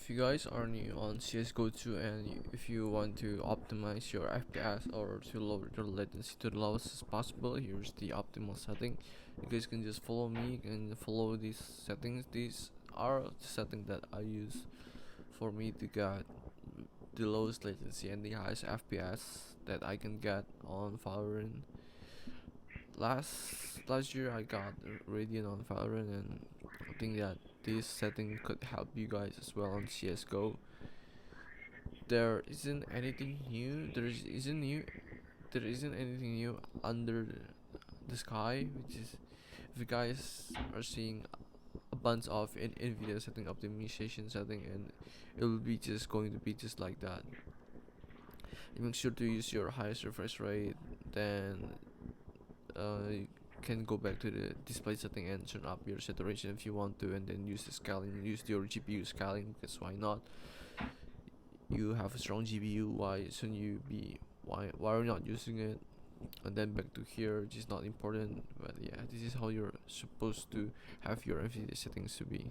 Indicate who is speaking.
Speaker 1: If you guys are new on CSGO 2 and if you want to optimize your FPS or to lower your latency to the lowest as possible, here's the optimal setting. You guys can just follow me and follow these settings. These are the settings that I use for me to get the lowest latency and the highest FPS that I can get on Valorant. Last year I got Radiant on Valorant, and I think that this setting could help you guys as well on CSGO. There isn't anything new. There isn't anything new under the sky, which is if you guys are seeing a bunch of Nvidia setting optimization setting, and it will be just going to be just like that. You make sure to use your highest refresh rate, then you can go back to the display setting and turn up your saturation if you want to, and then use the scaling, use your GPU scaling, because why not? You have a strong GPU, why shouldn't you be, why are you not using it? And then back to here, which is not important, but yeah, this is how you're supposed to have your Nvidia settings to be.